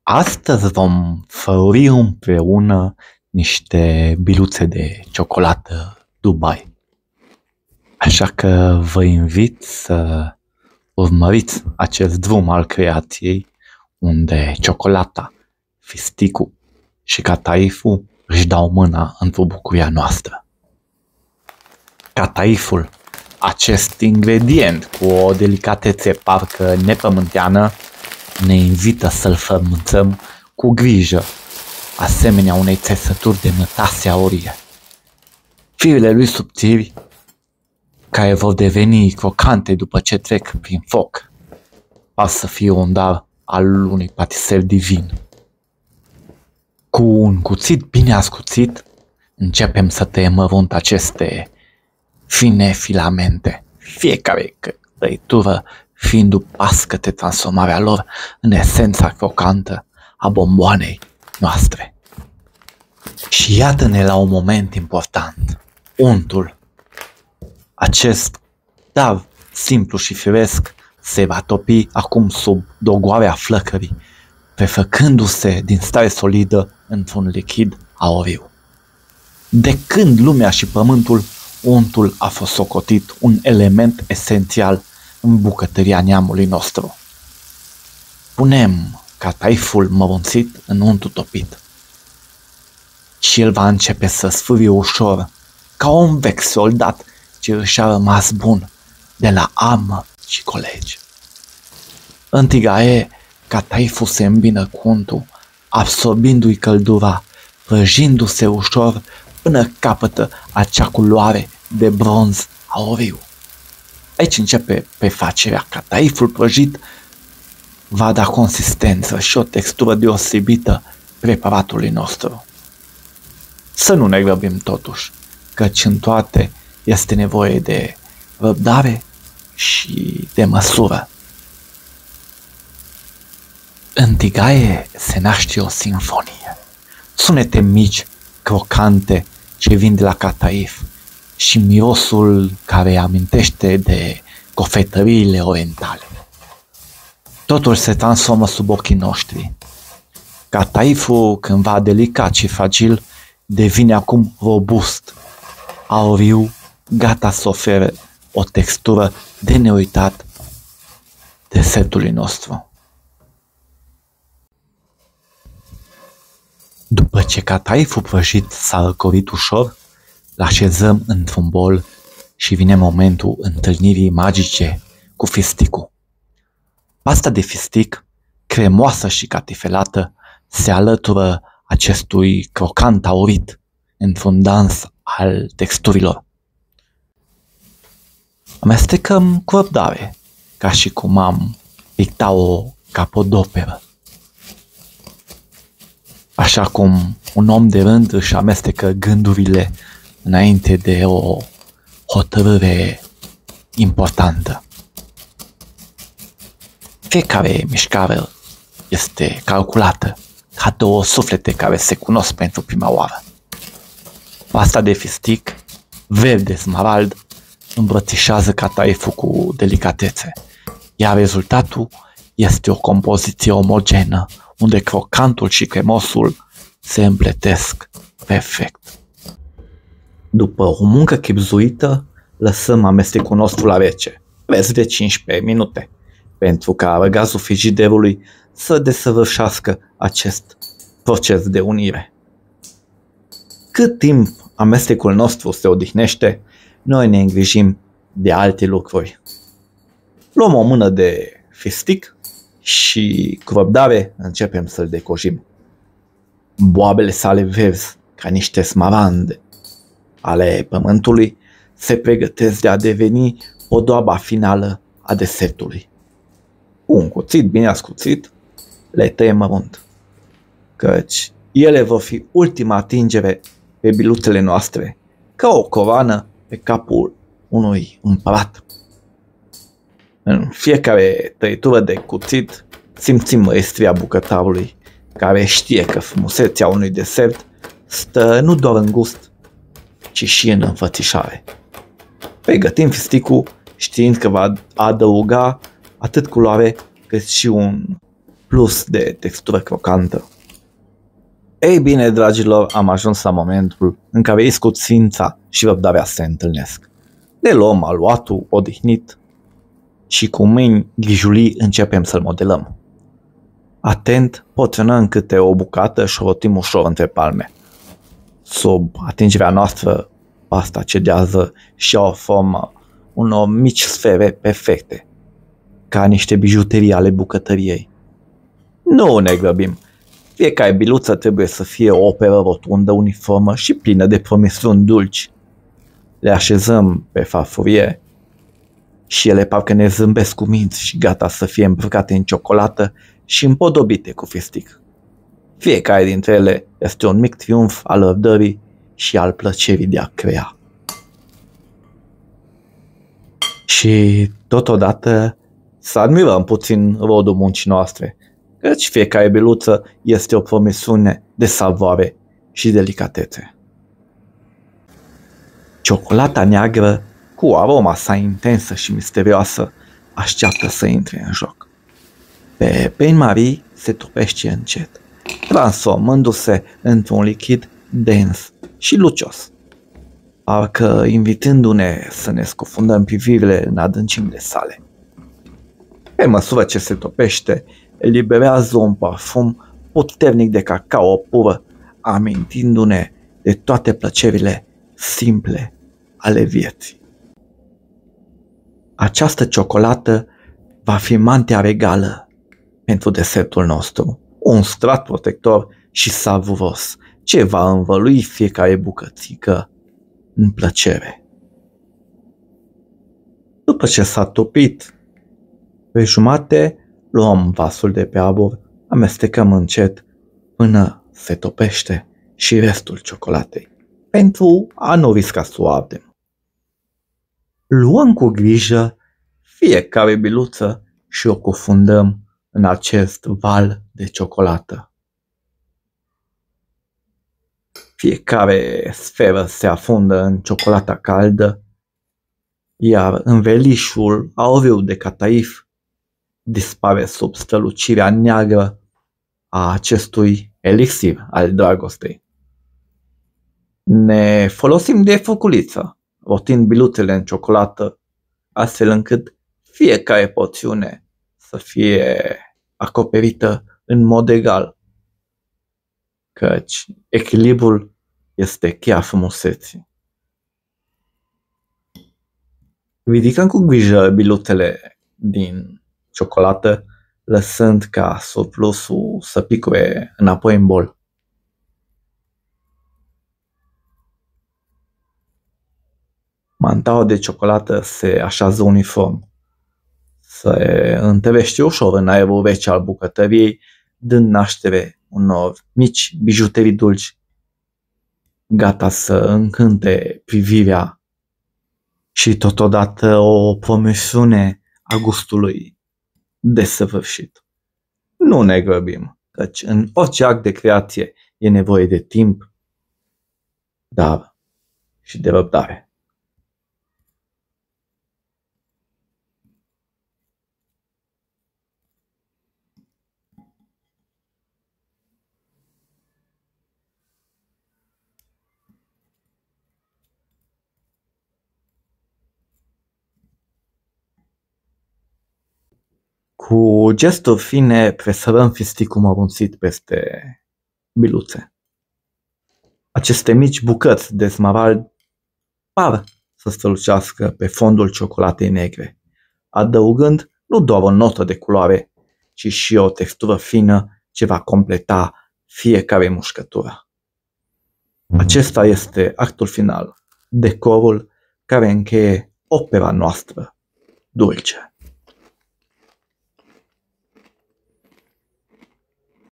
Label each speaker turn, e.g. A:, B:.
A: Astăzi vom făuri împreună niște biluțe de ciocolată Dubai. Așa că vă invit să urmăriți acest drum al creației unde ciocolata, fisticul și cataiful își dau mâna într-o bucuria noastră. Cataiful, acest ingredient cu o delicatețe parcă nepământeană, ne invită să-l frămânțăm cu grijă, asemenea unei țesături de mătase aurie. Firele lui subțiri, care vor deveni crocante după ce trec prin foc, par să fie un dar al unui patiser divin. Cu un cuțit bine ascuțit, începem să tăiem mărunt aceste fine filamente, fiecare tăitură fiind o pască de transformarea lor în esența crocantă a bomboanei noastre. Și iată-ne la un moment important, untul. Acest dar simplu și firesc se va topi acum sub dogoarea flăcării, prefăcându-se din stare solidă într-un lichid auriu. De când lumea și pământul, untul a fost socotit un element esențial în bucătăria neamului nostru. Punem cataiful mărunțit în untul topit și el va începe să sfârie ușor, ca un vechi soldat ce își a rămas bun de la armă și colegi. În tigaie, cataiful se îmbină cu untul, absorbindu-i căldura, prăjindu-se ușor până capătă acea culoare de bronz auriu. Aici începe prefacerea. Cataiful prăjit va da consistență și o textură deosebită preparatului nostru. Să nu ne grăbim totuși, căci în toate este nevoie de răbdare și de măsură. În tigaie se naște o sinfonie. Sunete mici, crocante, ce vin de la cataif și mirosul care amintește de cofetăriile orientale. Totul se transformă sub ochii noștri. Cataiful, cândva delicat și fragil, devine acum robust, auriu, gata să ofere o textură de neuitat desertului nostru. După ce cataiful prăjit s-a răcorit ușor, l-așezăm într-un bol și vine momentul întâlnirii magice cu fisticul. Pasta de fistic, cremoasă și catifelată, se alătură acestui crocant aurit într-un dans al texturilor. Amestecăm cu răbdare, ca și cum am picta o capodoperă. Așa cum un om de rând își amestecă gândurile înainte de o hotărâre importantă. Fiecare mișcare este calculată ca două suflete care se cunosc pentru prima oară. Pasta de fistic, verde smarald, îmbrățișează cataiful cu delicatețe, iar rezultatul este o compoziție omogenă, unde crocantul și cremosul se împletesc perfect. După o muncă chibzuită, lăsăm amestecul nostru la rece, preț de 15 minute, pentru ca răgazul frigiderului să desăvârșească acest proces de unire. Cât timp amestecul nostru se odihnește, noi ne îngrijim de alte lucruri. Luăm o mână de fistic și cu răbdare începem să-l decojim. Boabele sale verzi, ca niște smarande ale pământului, se pregătesc de a deveni podoaba finală a desertului. Cu un cuțit bine ascuțit, le tăiem mărunt, căci ele vor fi ultima atingere pe biluțele noastre, ca o coroană pe capul unui împărat. În fiecare tăitură de cuțit simțim măestria bucătarului, care știe că frumusețea unui desert stă nu doar în gust, ci și în înfățișare. Pregătim fisticul știind că va adăuga atât culoare cât și un plus de textură crocantă. Ei bine, dragilor, am ajuns la momentul în care iscusința și răbdarea se întâlnesc. Ne luăm aluatul odihnit și cu mâini grijulii începem să-l modelăm. Atent, porționăm câte o bucată și o rotim ușor între palme. Sub atingerea noastră, pasta cedează și au o formă unor mici sfere perfecte, ca niște bijuterii ale bucătăriei. Nu ne grăbim. Fiecare biluță trebuie să fie o operă rotundă, uniformă și plină de promisiuni dulci. Le așezăm pe farfurie și ele parcă ne zâmbesc cu minți și gata să fie îmbrăcate în ciocolată și împodobite cu fistic. Fiecare dintre ele este un mic triumf al răbdării și al plăcerii de a crea. Și totodată să admirăm puțin rodul muncii noastre, căci fiecare biluță este o promisiune de savoare și delicatețe. Ciocolata neagră, cu aroma sa intensă și misterioasă, așteaptă să intre în joc. Pe bain-marie se topește încet, transformându-se într-un lichid dens și lucios, parcă invitându-ne să ne scufundăm privirile în adâncimile sale. Pe măsură ce se topește, eliberează un parfum puternic de cacao pură, amintindu-ne de toate plăcerile simple ale vieții. Această ciocolată va fi mantia regală pentru desertul nostru, un strat protector și savuros, ce va învălui fiecare bucățică în plăcere. După ce s-a topit pe jumate, luăm vasul de pe abur, amestecăm încet până se topește și restul ciocolatei, pentru a nu risca să o ardem. Luăm cu grijă fiecare biluță și o cufundăm în acest val de ciocolată. Fiecare sferă se afundă în ciocolata caldă, iar învelișul auriu de cataif dispare sub strălucirea neagră a acestui elixir al dragostei. Ne folosim de furculiță, rotind biluțele în ciocolată, astfel încât fiecare porțiune să fie acoperită în mod egal, căci echilibrul este cheia frumuseții. Ridicăm cu grijă biluțele din ciocolată, lăsând ca surplusul să picure înapoi în bol. Mantaua de ciocolată se așează uniform, se întărește ușor în aerul rece al bucătăriei, dând naștere unor mici bijuterii dulci, gata să încânte privirea și totodată o promisiune a gustului desăvârșit. Nu ne grăbim, căci în orice act de creație e nevoie de timp, dar și de răbdare. Cu gesturi fine presărăm fisticul mărunțit peste biluțe. Aceste mici bucăți de smarald par să strălucească pe fondul ciocolatei negre, adăugând nu doar o notă de culoare, ci și o textură fină ce va completa fiecare mușcătură. Acesta este actul final, decorul care încheie opera noastră dulce.